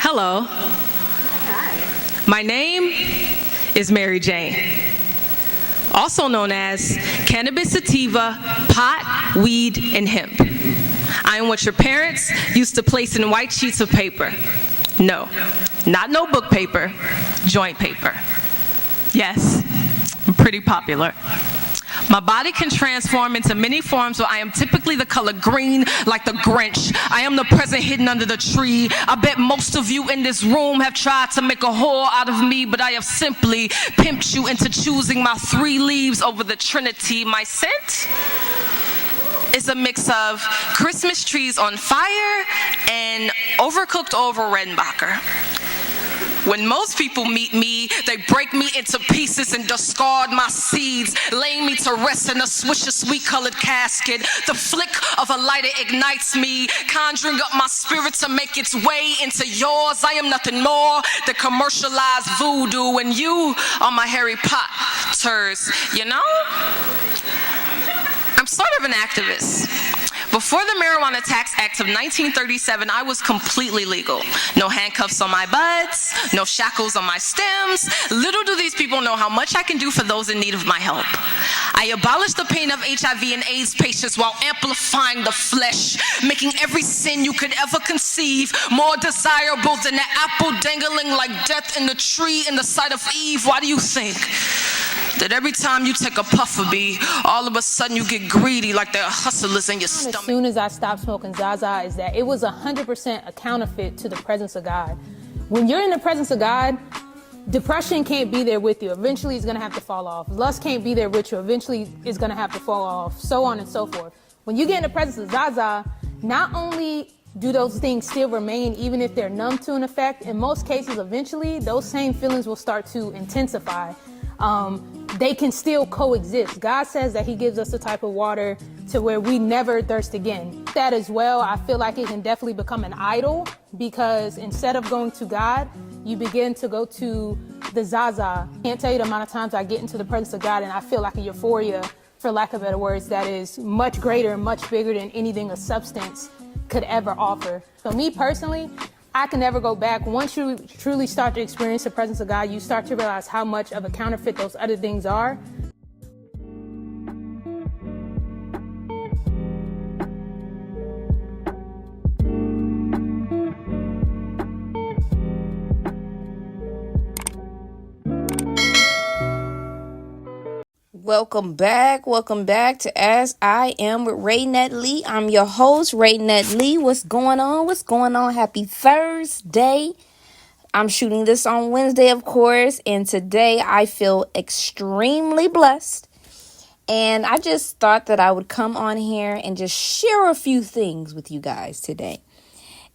Hello. Hi. My name is Mary Jane, also known as cannabis sativa, pot, weed, and hemp. I am what your parents used to place in white sheets of paper. No, not notebook paper, joint paper. Yes, I'm pretty popular. My body can transform into many forms where I am typically the color green, like the Grinch. I am the present hidden under the tree. I bet most of you in this room have tried to make a whore out of me, but I have simply pimped you into choosing my 3 leaves over the Trinity. My scent is a mix of Christmas trees on fire and overcooked over Redenbacher. When most people meet me, they break me into pieces and discard my seeds, laying me to rest in a swish of sweet-colored casket. The flick of a lighter ignites me, conjuring up my spirit to make its way into yours. I am nothing more than commercialized voodoo, and you are my Harry Potters, you know? I'm sort of an activist. Before the Marijuana Tax Act of 1937, I was completely legal. No handcuffs on my buds, no shackles on my stems. Little do these people know how much I can do for those in need of my help. I abolished the pain of HIV and AIDS patients while amplifying the flesh, making every sin you could ever conceive more desirable than the apple dangling like death in the tree in the sight of Eve. Why do you think that every time you take a puff of me, all of a sudden you get greedy like there are hustlers in your stomach? As soon as I stopped smoking Zaza is that it was 100% a counterfeit to the presence of God. When you're in the presence of God, depression can't be there with you. Eventually it's gonna have to fall off. Lust can't be there with you. Eventually it's gonna have to fall off, so on and so forth. When you get in the presence of Zaza, not only do those things still remain even if they're numb to an effect, in most cases eventually those same feelings will start to intensify. They can still coexist. God says that he gives us the type of water to where we never thirst again. That as well, I feel like it can definitely become an idol, because instead of going to God, you begin to go to the Zaza. Can't tell you the amount of times I get into the presence of God and I feel like a euphoria, for lack of better words, that is much greater and much bigger than anything a substance could ever offer. So me personally, I can never go back. Once you truly start to experience the presence of God, you start to realize how much of a counterfeit those other things are. Welcome back to As I Am with Raynette Lee. I'm your host, Raynette Lee. What's going on? Happy Thursday. I'm shooting this on Wednesday, of course, and today I feel extremely blessed. And I just thought that I would come on here and just share a few things with you guys today.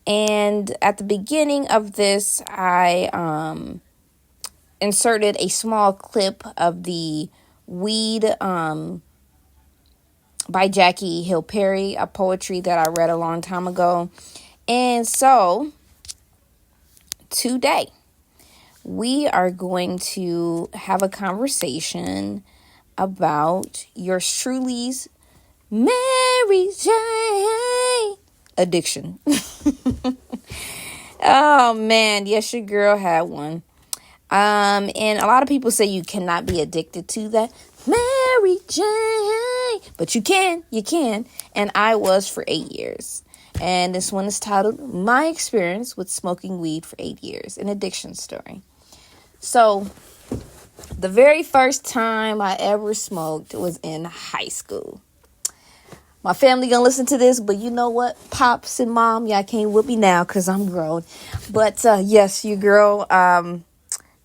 And at the beginning of this, I inserted a small clip of the Weed by Jackie Hill Perry, a poetry that I read a long time ago. And so today we are going to have a conversation about yours truly's Mary Jane addiction. Oh man, yes, your girl had one. And a lot of people say you cannot be addicted to that Mary Jane, but you can. And I was for 8 years. And this one is titled My Experience with Smoking Weed for 8 Years, an addiction story. So the very first time I ever smoked was in high school. My family gonna listen to this, but you know what? Pops and mom, y'all can't whoop me now because I'm grown. But yes, your girl,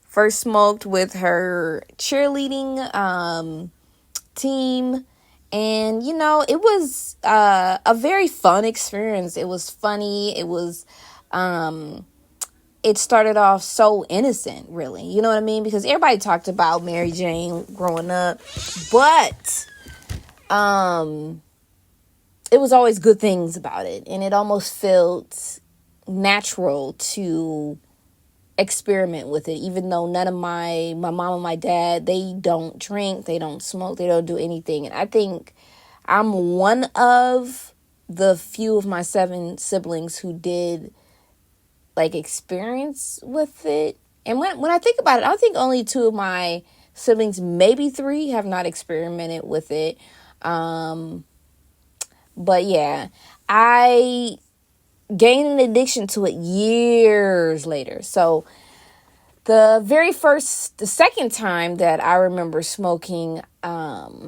first smoked with her cheerleading team. And, you know, it was a very fun experience. It was funny. It was, it started off so innocent, really. You know what I mean? Because everybody talked about Mary Jane growing up. But it was always good things about it. And it almost felt natural to experiment with it, even though none of my mom and my dad, they don't drink, they don't smoke, they don't do anything. And I think I'm one of the few of my 7 siblings who did like experience with it. And when I think about it, I think only 2 of my siblings, maybe 3, have not experimented with it. But yeah, I gained an addiction to it years later. So the second time that I remember smoking, let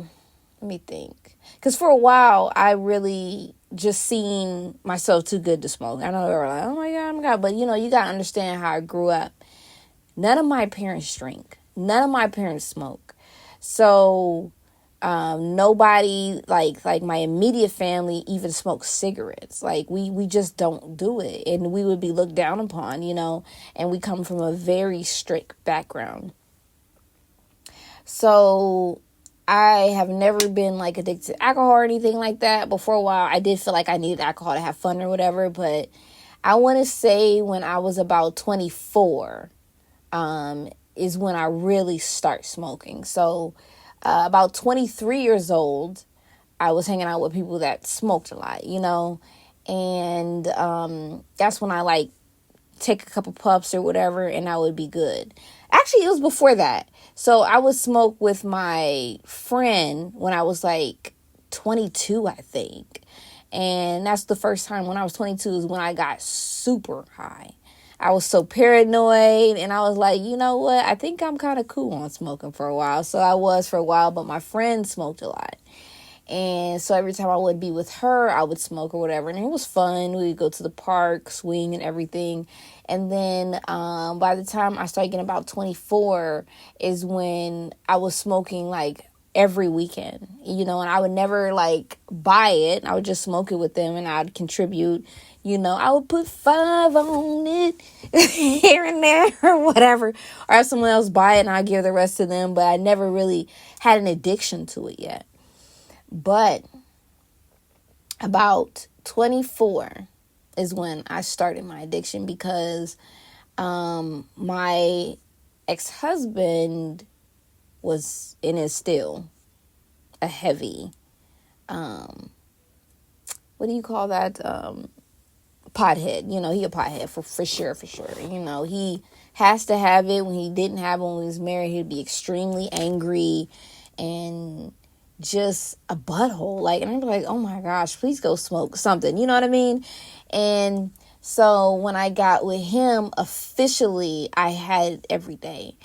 me think. Because for a while, I really just seen myself too good to smoke. I know they were like, oh my God. But, you got to understand how I grew up. None of my parents drink. None of my parents smoke. So nobody like my immediate family even smokes cigarettes. Like we just don't do it, and we would be looked down upon, and we come from a very strict background. So I have never been like addicted to alcohol or anything like that. But for a while I did feel like I needed alcohol to have fun or whatever. But I want to say when I was about 24 is when I really start smoking. So about 23 years old, I was hanging out with people that smoked a lot, and that's when I like take a couple puffs or whatever, and I would be good. Actually, it was before that. So I would smoke with my friend when I was like 22, I think. And that's the first time when I was 22 is when I got super high. I was so paranoid, and I was like, you know what? I think I'm kind of cool on smoking for a while. So I was for a while, but my friend smoked a lot. And so every time I would be with her, I would smoke or whatever. And it was fun. We would go to the park, swing and everything. And then by the time I started getting about 24 is when I was smoking like every weekend, and I would never like buy it. I would just smoke it with them, and I'd contribute. I would put 5 on it here and there or whatever. Or have someone else buy it and I'd give the rest to them. But I never really had an addiction to it yet. But about 24 is when I started my addiction because my ex-husband was and is still a heavy, what do you call that? Pothead. He a pothead for sure. He has to have it. When he didn't have it when he was married, he'd be extremely angry and just a butthole. And I'd be like, oh my gosh, please go smoke something. You know what I mean? And so when I got with him, officially, I had it every day.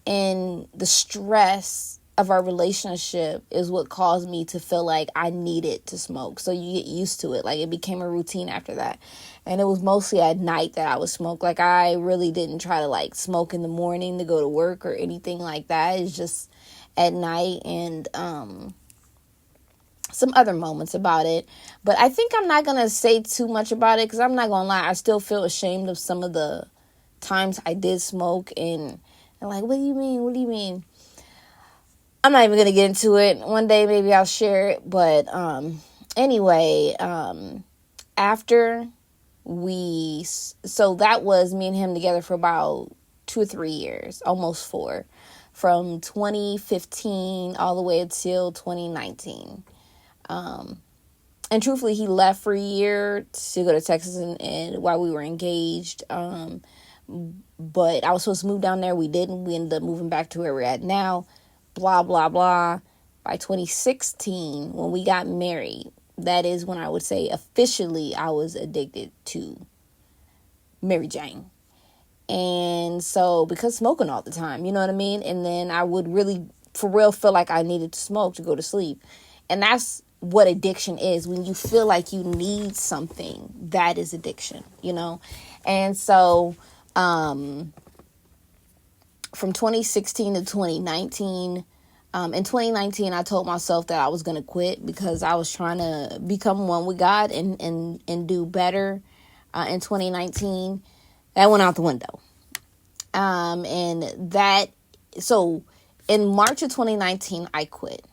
And the stress of our relationship is what caused me to feel like I needed to smoke. So you get used to it. It became a routine after that. And it was mostly at night that I would smoke. I really didn't try to smoke in the morning to go to work or anything like that. It's just at night and some other moments about it. But I think I'm not going to say too much about it because I'm not going to lie. I still feel ashamed of some of the times I did smoke. And I'm like, what do you mean? What do you mean? I'm not even going to get into it. One day maybe I'll share it. But anyway, after so that was me and him together for about 2 or 3 years, almost 4, from 2015 all the way until 2019. And truthfully, he left for a year to go to Texas and while we were engaged. But I was supposed to move down there. We didn't. We ended up moving back to where we're at now. Blah, blah, blah. By 2016, when we got married, that is when I would say officially I was addicted to Mary Jane. And so because smoking all the time, you know what I mean? And then I would really, for real, feel like I needed to smoke to go to sleep. And that's what addiction is. When you feel like you need something, that is addiction, And so from 2016 to 2019, in 2019, I told myself that I was going to quit because I was trying to become one with God and do better. In 2019, that went out the window. So in March of 2019, I quit.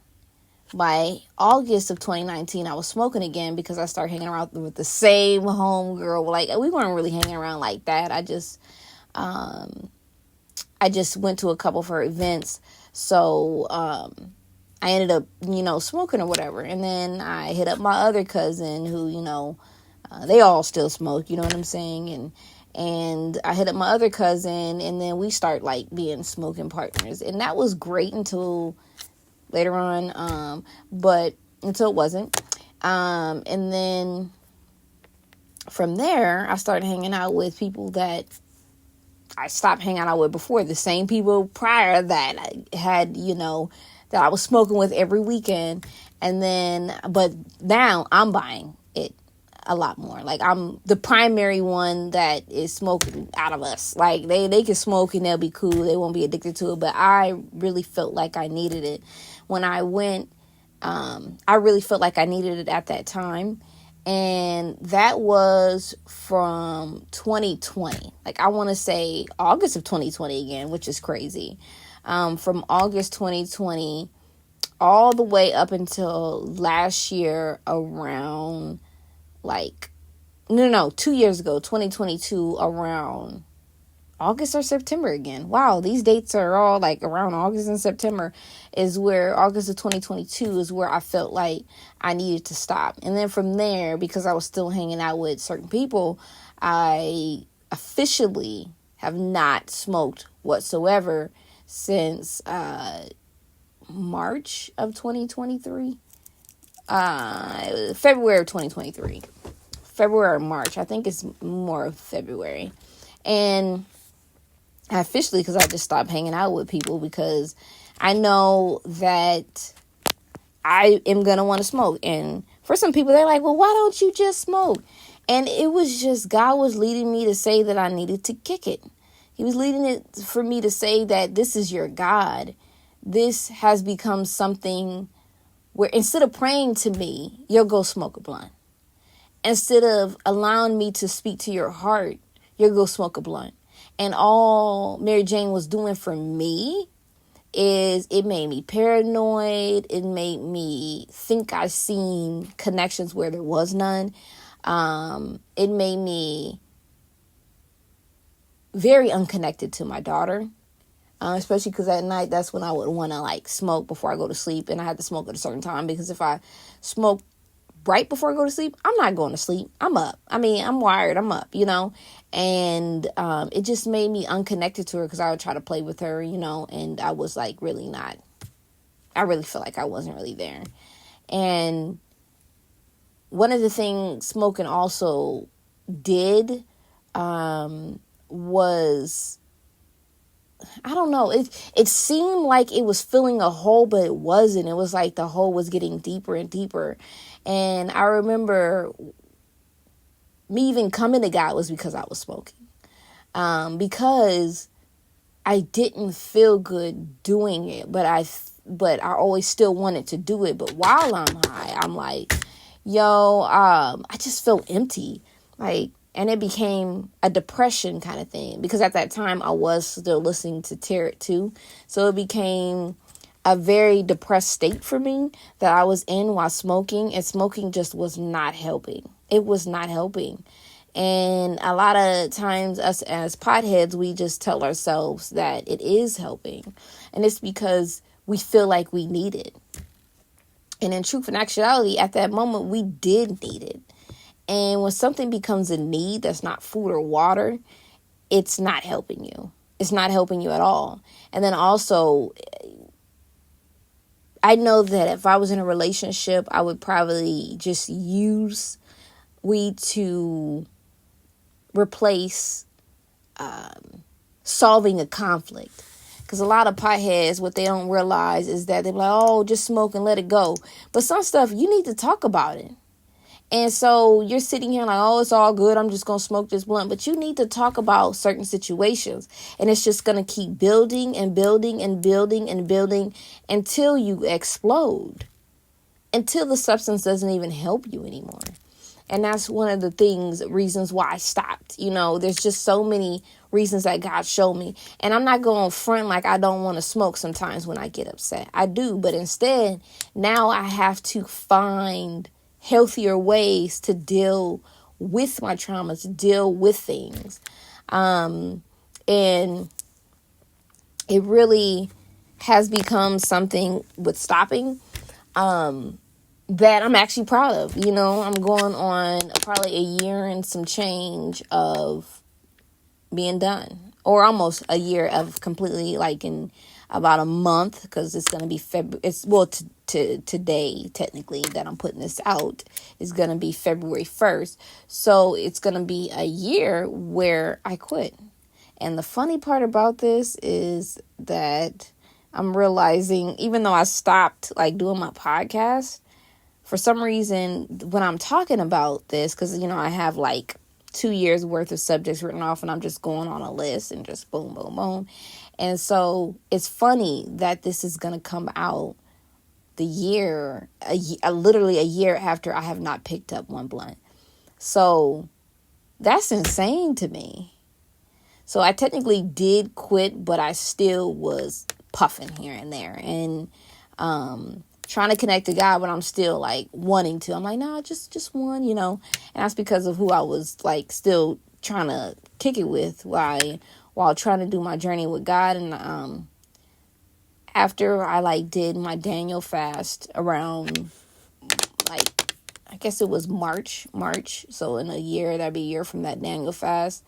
By August of 2019, I was smoking again because I started hanging around with the same homegirl. We weren't really hanging around like that. I just went to a couple of her events. So I ended up, smoking or whatever. And then I hit up my other cousin who, they all still smoke, you know what I'm saying? And I hit up my other cousin, and then we start like being smoking partners. And that was great until later on, but until it wasn't. And then from there, I started hanging out with people that I stopped hanging out with before. The same people prior that I had, that I was smoking with every weekend. And then, but now I'm buying it a lot more. Like, I'm the primary one that is smoking out of us. Like, they can smoke and they'll be cool. They won't be addicted to it. But I really felt like I needed it. When I went, I really felt like I needed it at that time. And that was from 2020. Like, I want to say August of 2020 again, which is crazy. From August 2020 all the way up until last year around, like, no, 2 years ago, 2022, around August or September again. Wow, these dates are all like around August and September is where August of 2022 is where I felt like I needed to stop. And then from there, because I was still hanging out with certain people, I officially have not smoked whatsoever since March of 2023. February of 2023. February or March. I think it's more of February. And officially, because I just stopped hanging out with people because I know that I am going to want to smoke. And for some people, they're like, well, why don't you just smoke? And it was just, God was leading me to say that I needed to kick it. He was leading it for me to say that this is your God. This has become something where instead of praying to me, you'll go smoke a blunt. Instead of allowing me to speak to your heart, you'll go smoke a blunt. And all Mary Jane was doing for me is it made me paranoid. It made me think I seen connections where there was none. It made me very unconnected to my daughter, especially because at night, that's when I would want to like smoke before I go to sleep. And I had to smoke at a certain time because if I smoke right before I go to sleep, I'm not going to sleep. I'm up. I mean, I'm wired. I'm up, And it just made me unconnected to her because I would try to play with her, and I was like really not. I really felt like I wasn't really there. And one of the things smoking also did was, I don't know, it seemed like it was filling a hole, but it wasn't. It was like the hole was getting deeper and deeper. And I remember me even coming to God was because I was smoking. Because I didn't feel good doing it, but I always still wanted to do it. But while I'm high, I'm like, I just feel empty. And it became a depression kind of thing because at that time I was still listening to Tarot too. So it became a very depressed state for me that I was in while smoking, and smoking just was not helping. It was not helping. And a lot of times us as potheads, we just tell ourselves that it is helping. And it's because we feel like we need it. And in truth and actuality, at that moment, we did need it. And when something becomes a need that's not food or water, it's not helping you. It's not helping you at all. And then also, I know that if I was in a relationship, I would probably just use weed to replace solving a conflict. Because a lot of potheads, what they don't realize is that they're like, oh, just smoke and let it go. But some stuff, you need to talk about it. And so you're sitting here like, oh, it's all good. I'm just going to smoke this blunt. But you need to talk about certain situations. And it's just going to keep building and building and building and building until you explode. Until the substance doesn't even help you anymore. And that's one of the reasons why I stopped. There's just so many reasons that God showed me. And I'm not going front like I don't want to smoke sometimes when I get upset. I do. But instead, now I have to find healthier ways to deal with my traumas, to deal with things. And it really has become something with stopping that I'm actually proud of. I'm going on probably a year and some change of being done, or almost a year of completely, like in about a month, because it's going to be February. It's, well, today, technically, that I'm putting this out, is going to be February 1st. So it's going to be a year where I quit. And the funny part about this is that I'm realizing, even though I stopped like doing my podcast, for some reason, when I'm talking about this, because, you know, I have like 2 years worth of subjects written off, and I'm just going on a list and just boom, boom, boom. And so it's funny that this is going to come out literally a year after I have not picked up one blunt. So that's insane to me. So I technically did quit, but I still was puffing here and there and trying to connect to God, but I'm still like wanting to. I'm like, no, just one, you know. And that's because of who I was like still trying to kick it with while trying to do my journey with God. And after I like did my Daniel fast around like, I guess it was March. So in a year, that'd be a year from that Daniel fast.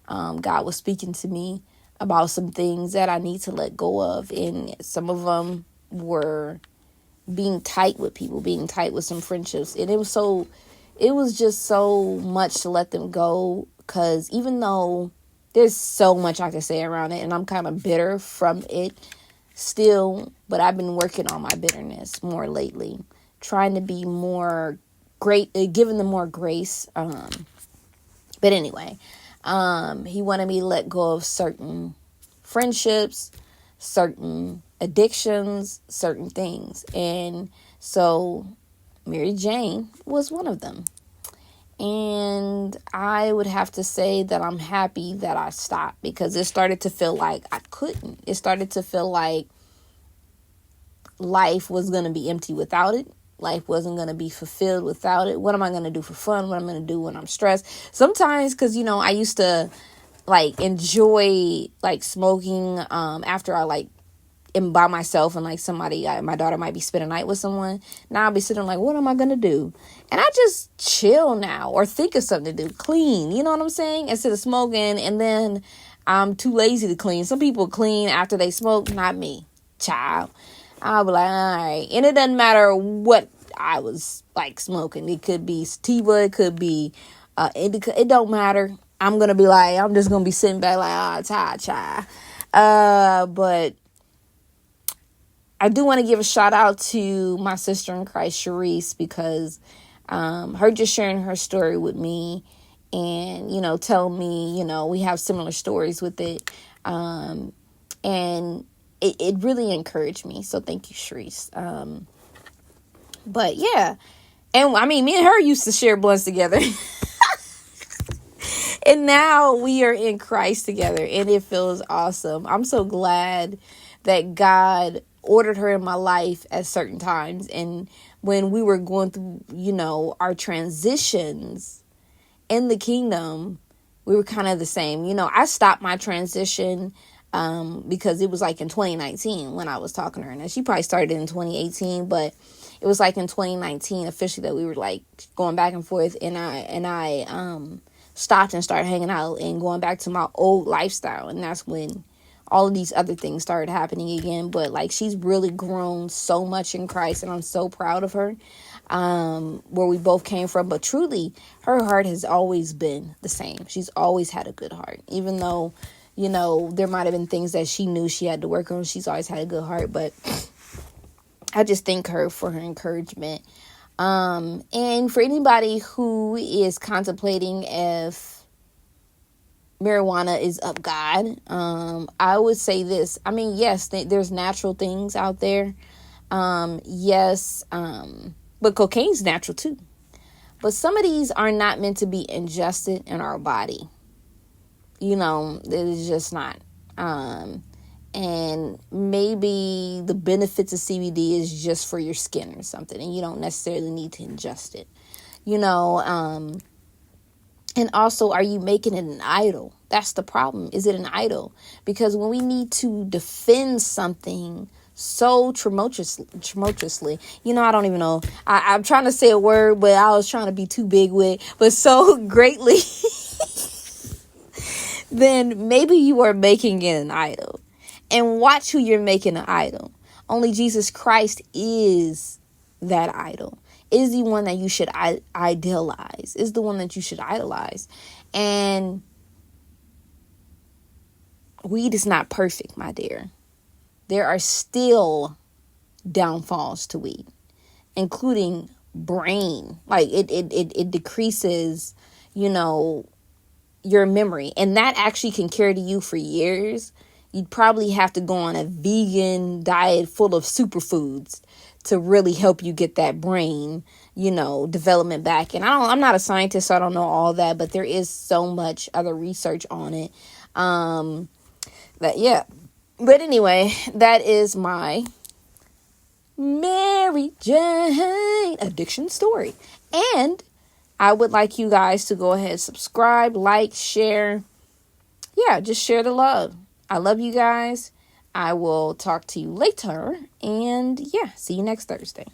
God was speaking to me about some things that I need to let go of. And some of them were being tight with people, being tight with some friendships. And it was just so much to let them go, because even though there's so much I can say around it, and I'm kind of bitter from it still, but I've been working on my bitterness more lately, trying to be more great, giving them more grace. But anyway, he wanted me to let go of certain friendships, certain addictions, certain things. And so Mary Jane was one of them. And I would have to say that I'm happy that I stopped, because it started to feel like I couldn't. It started to feel like life was going to be empty without it. Life wasn't going to be fulfilled without it. What am I going to do for fun? What am I going to do when I'm stressed? Sometimes, because, you know, I used to like enjoy like smoking after I like am by myself, and like somebody, my daughter might be spending the night with someone. Now I'll be sitting like, what am I going to do? And I just chill now, or think of something to do, clean, you know what I'm saying? Instead of smoking, and then I'm too lazy to clean. Some people clean after they smoke, not me, child. I'll be like, all right. And it doesn't matter what I was like smoking. It could be sativa, it could be indica. It don't matter. I'm going to be like, I'm just going to be sitting back like, child. But I do want to give a shout out to my sister in Christ, Sharice, because her just sharing her story with me, and, you know, tell me, you know, we have similar stories with it. And it really encouraged me. So thank you, Sharice. But yeah. And I mean, me and her used to share blunts together. And now we are in Christ together, and it feels awesome. I'm so glad that God ordered her in my life at certain times. And when we were going through, you know, our transitions in the kingdom, we were kind of the same. You know, I stopped my transition because it was like in 2019 when I was talking to her. Now, she probably started in 2018, but it was like in 2019 officially that we were like going back and forth, and I stopped and started hanging out and going back to my old lifestyle. And that's when all of these other things started happening again. But like, she's really grown so much in Christ, and I'm so proud of her, where we both came from. But truly, her heart has always been the same. She's always had a good heart, even though, you know, there might have been things that she knew she had to work on. She's always had a good heart. But I just thank her for her encouragement. And for anybody who is contemplating if marijuana is of God, I would say this. I mean, yes, there's natural things out there. Yes, but cocaine's natural too. But some of these are not meant to be ingested in our body. You know, it is just not. And maybe the benefits of CBD is just for your skin or something, and you don't necessarily need to ingest it, you know. And also, are you making it an idol? That's the problem. Is it an idol? Because when we need to defend something so tumultuously, you know, I don't even know. I'm trying to say a word, but I was trying to be too big with, but so greatly. then maybe you are making it an idol. And watch who you're making an idol. Only Jesus Christ is that idol. Is the one that you should idealize. Is the one that you should idolize. And weed is not perfect, my dear. There are still downfalls to weed, including brain. Like it decreases, your memory. And that actually can carry you for years. You'd probably have to go on a vegan diet full of superfoods to really help you get that brain, development back. And I'm not a scientist, so I don't know all that, but there is so much other research on it. But anyway, that is my Mary Jane addiction story. And I would like you guys to go ahead, subscribe, like, share. Yeah, just share the love. I love you guys. I will talk to you later. And yeah, see you next Thursday.